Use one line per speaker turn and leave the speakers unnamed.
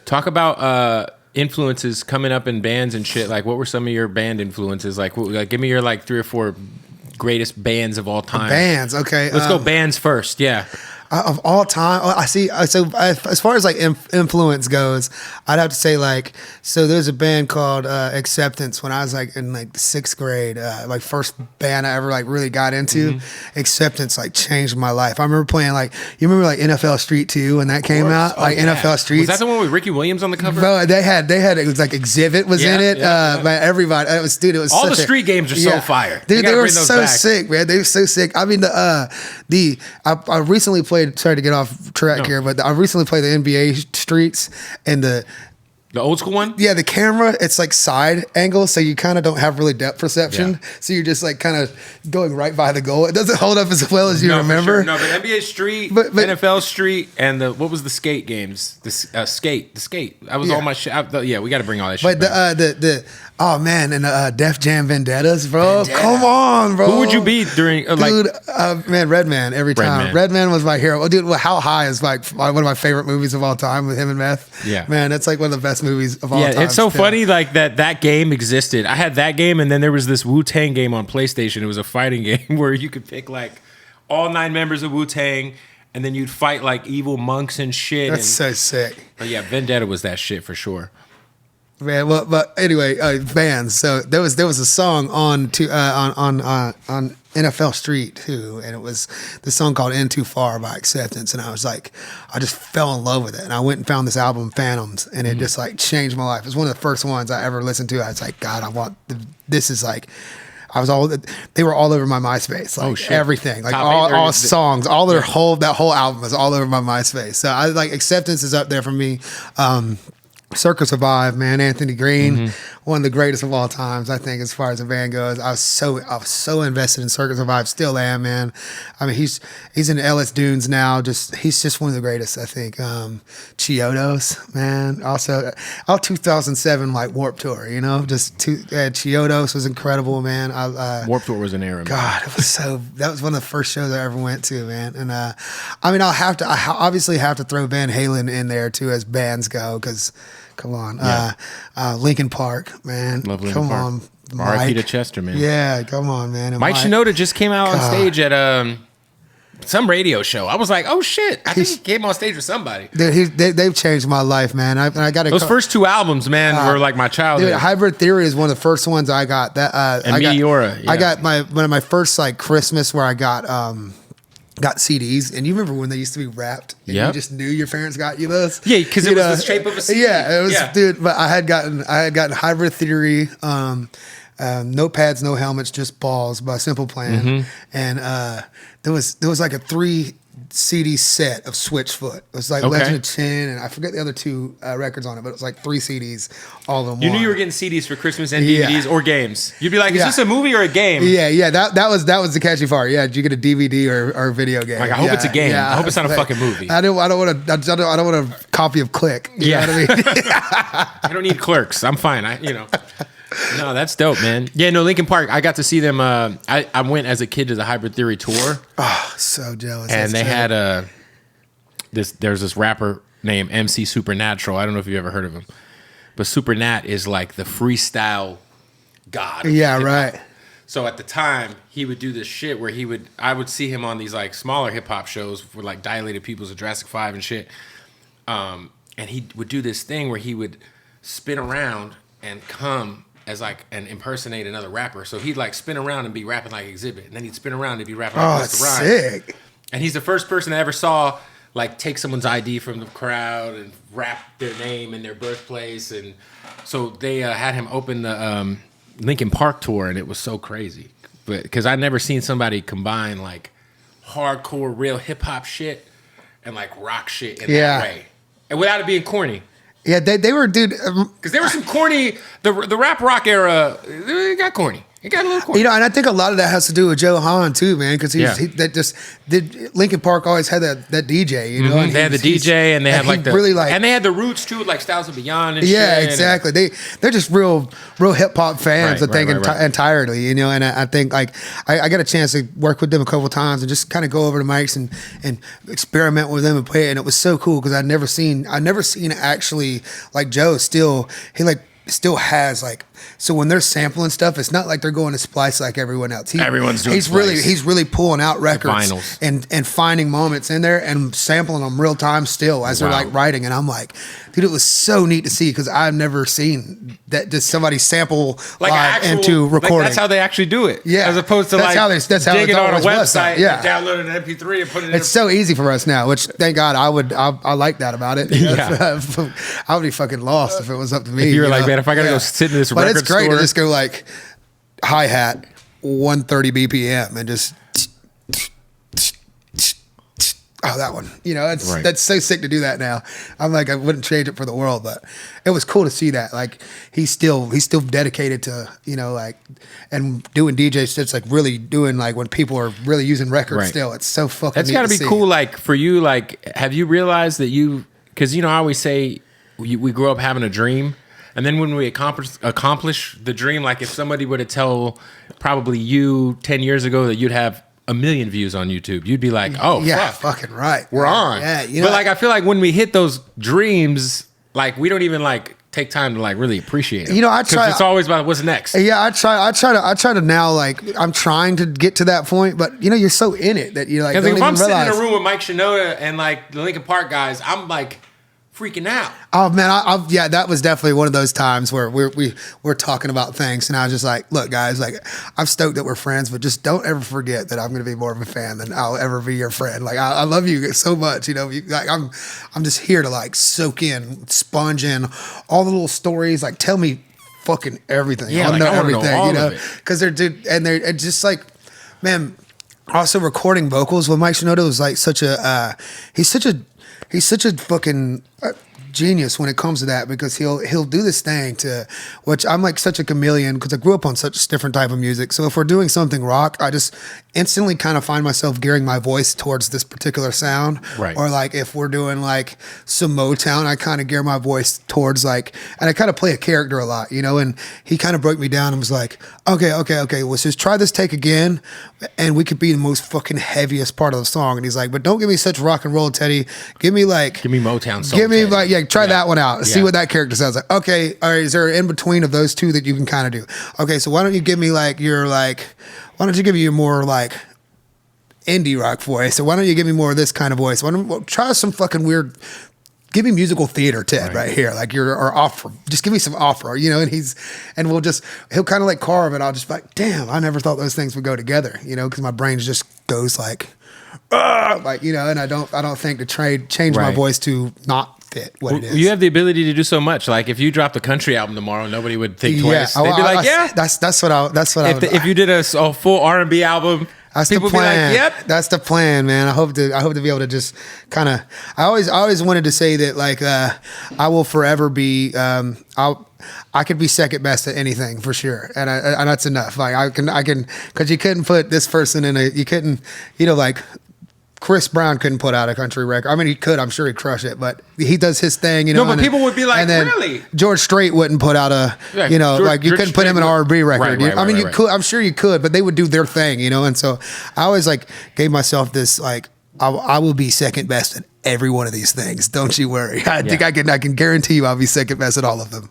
Talk about influences coming up in bands and shit. Like, what were some of your band influences? Like, give me your like 3 or 4 greatest bands of all time.
Bands, okay.
Let's go bands first. Yeah.
Of all time, I see. So as far as like influence goes, I'd have to say like, so there's a band called Acceptance when I was like in like the 6th grade, like first band I ever like really got into. Acceptance like changed my life. I remember playing like, you remember like NFL Street 2 when that came out, like NFL Street.
Was that the one with Ricky Williams on the cover?
Bro, they had it was like Exhibit was in it. Man, everybody, it was
all the street games are so fire.
Dude, they were so sick, man. They were so sick. I mean, I recently played. Sorry to get off track here, but I recently played the NBA Streets and the
old school one.
Yeah, the camera, it's like side angle, so you kind of don't have really depth perception. Yeah. So you're just like kind of going right by the goal. It doesn't hold up as well as you remember.
Sure. No, but NBA Street, but NFL Street, and what was the skate games? The skate. That was all my shit. Yeah, we got to bring all that shit.
But oh man, and Def Jam Vendettas, bro. Come on, bro.
Who would you be during?
Dude, man, Redman every time. Redman was my hero. Oh, dude, How High is like one of my favorite movies of all time with him and Meth.
Yeah,
man, that's like one of the best movies of all time.
Yeah, it's so funny like that game existed. I had that game, and then there was this Wu-Tang game on PlayStation. It was a fighting game where you could pick like all 9 members of Wu-Tang, and then you'd fight like evil monks and shit.
That's so sick.
But yeah, Vendetta was that shit for sure.
Man, well, but anyway, bands. So there was a song on NFL Street too, and it was the song called "In Too Far" by Acceptance, and I just fell in love with it, and I went and found this album Phantoms, and it just like changed my life. It was one of the first ones I ever listened to. I was like, God, this is like. They were all over my MySpace, like everything, like all songs, all that whole album was all over my MySpace. So I like Acceptance is up there for me. Circa Survive, man, Anthony Green, one of the greatest of all times, I think, as far as the band goes. I was so invested in Circa Survive, still am, man. I mean, he's in Ellis Dunes now. He's just one of the greatest, I think. Chiodos, man. Also, 2007 like Warped Tour, you know, Chiodos was incredible, man.
Warped Tour was an era.
God, it was that was one of the first shows I ever went to, man. And I mean, I obviously have to throw Van Halen in there too as bands go, because. Come on. Linkin Park, man.
Love Linkin Park.
Come on.
R.I.P. to Chester, man.
Yeah, come on, man. And
Mike Shinoda just came out on stage at some radio show. I was like, oh shit. I think he came on stage with somebody.
Dude, they've changed my life, man. I got
those first 2 albums, man, were like my childhood.
Dude, Hybrid Theory is one of the first ones I got. And
Meteora.
I got one of my first like Christmas where I got CDs, and you remember when they used to be wrapped, and you just knew your parents got you those.
Yeah, because it was the shape of a CD.
Yeah, it was, dude. But I had gotten Hybrid Theory, No Pads, No Helmets, Just Balls by Simple Plan, and there was like a 3 CD set of Switchfoot. It was like Legend of Chin, and I forget the other 2 records on it, but it was like 3 CDs all in one.
You knew you were getting CDs for Christmas and DVDs or games. You'd be like, is this a movie or a game?
Yeah. That was the catchy part. Yeah, did you get a DVD or a video game?
Like, I hope it's a game. I hope it's not a fucking movie.
I don't want a copy of Click. You know what I mean?
I don't need Clerks. I'm fine. No, that's dope, man. Yeah, no, Linkin Park, I got to see them. I went as a kid to the Hybrid Theory tour.
Oh, so jealous.
And they had there's this rapper named MC Supernatural. I don't know if you've ever heard of him. But Supernat is like the freestyle god.
Yeah, right.
So at the time, he would do this shit where I would see him on these like smaller hip hop shows for like Dilated Peoples of Jurassic 5 and shit. And he would do this thing where he would spin around and come as like and impersonate another rapper. So he'd like spin around and be rapping like Exhibit, and then he'd spin around and be rapping like Mr. Rhymes.
Sick.
And he's the first person I ever saw like take someone's ID from the crowd and rap their name and their birthplace. And so they had him open the Linkin Park tour, and it was so crazy. But because I'd never seen somebody combine like hardcore real hip hop shit and like rock shit in that way, and without it being corny.
Yeah, they were, dude.
Because there was some corny, the rap rock era, it got corny. It got a little corny.
You know, and I think a lot of that has to do with Joe Hahn too, man, because that just did. Linkin Park always had that DJ, you know.
Mm-hmm. They had the DJ, and they had like
really like,
and they had the roots too, like Styles of Beyond and
yeah,
shit.
exactly. They're just real hip hop fans. I think entirely, you know. And I think like I got a chance to work with them a couple of times and just kind of go over to mics and experiment with them and play it, and it was so cool because I'd never seen actually like Joe still has like, so when they're sampling stuff, it's not like they're going to Splice like everyone else.
Everyone's doing
he's
Splice.
He's really pulling out records
vinyls.
and finding moments in there and sampling them real time still as they're like writing. And I'm like, dude, it was so neat to see because I've never seen that just somebody sample
like
live into recording.
Like that's how they actually do it.
Yeah,
as opposed to
that's how
dig it on a
always was.
website,
Yeah,
and download an MP3 and put it.
It's so easy for us now, which thank God I like that about it.
Yeah.
I would be fucking lost if it was up to me.
If you were like, man, if I gotta go sit in this record store.
But it's great to just go like hi-hat 130 BPM and just that one. You know, that's so sick to do that now. I'm like, I wouldn't change it for the world, but it was cool to see that. Like he's still dedicated to, you know, like, and doing DJ shit's like really doing like when people are really using records still. It's so fucking
That's gotta be cool. Like for you, like, have you realized that because you know, I always say we grew up having a dream. And then when we accomplish the dream, like if somebody were to tell probably you 10 years ago that you'd have 1 million views on YouTube, you'd be like, oh,
yeah,
fuck.
fucking right.
We're on.
Yeah, you know,
but like, I feel like when we hit those dreams, like we don't even like take time to like really appreciate it.
You know, I try.
It's always about what's next.
Yeah, I try to now, like, I'm trying to get to that point, but you know, you're so in it that you're like, don't
if
even
I'm sitting
realize.
in a room with Mike Shinoda and like the Linkin Park guys, I'm like freaking out.
Oh man, yeah, that was definitely one of those times where we're talking about things, and I was just like, look, guys, like, I'm stoked that we're friends, but just don't ever forget that I'm going to be more of a fan than I'll ever be your friend. Like, I love you so much, you know. Like, I'm just here to like soak in, sponge in all the little stories. Like, tell me fucking everything.
Yeah,
I
like, I wanna
everything,
know all
you know,
of it.
because they're just like, man. Also, recording vocals with Mike Shinoda was like he's such a fucking genius when it comes to that, because he'll do this thing to which I'm like such a chameleon because I grew up on such different type of music. So if we're doing something rock, I just instantly kind of find myself gearing my voice towards this particular sound.
Right. Or
like if we're doing like some Motown, I kind of gear my voice towards like, and I kind of play a character a lot, you know. And he kind of broke me down and was like, okay, let's just try this take again, and we could be the most fucking heaviest part of the song. And he's like, but don't give me such rock and roll, Teddy. Give me
Motown soul.
Give me
Teddy.
like, try that one out. See what that character sounds like. Okay, all right, is there an in between of those two that you can kind of do? Okay, so why don't you give me like why don't you give me your more like indie rock voice? Or why don't you give me more of this kind of voice? Why don't try some fucking weird, give me musical theater, Ted, right here. Like or opera. Just give me some opera, you know, and he'll kind of like carve, and I'll just be like, damn, I never thought those things would go together, you know, because my brain just goes like, you know, and I don't think to change my voice to not fit what it is.
You have the ability to do so much. Like if you dropped a country album tomorrow, nobody would think twice. They'd be like,
that's what I would.
If you did a full R&B album,
that's
people
the plan.
Be like, yep,
that's the plan, man. I hope to be able to just kind of. I always wanted to say that like I will forever be. I could be second best at anything for sure, and that's enough. Like I can because you couldn't put this person in you couldn't, you know, like. Chris Brown couldn't put out a country record. I mean, he could. I'm sure he'd crush it, but he does his thing, you know.
No, but people would be like, really?
George Strait wouldn't put out you know, like you couldn't put him in an R&B record. You could. I'm sure you could, but they would do their thing, you know. And so I always like gave myself this like, I will be second best at every one of these things. Don't you worry. I think I can guarantee you I'll be second best at all of them.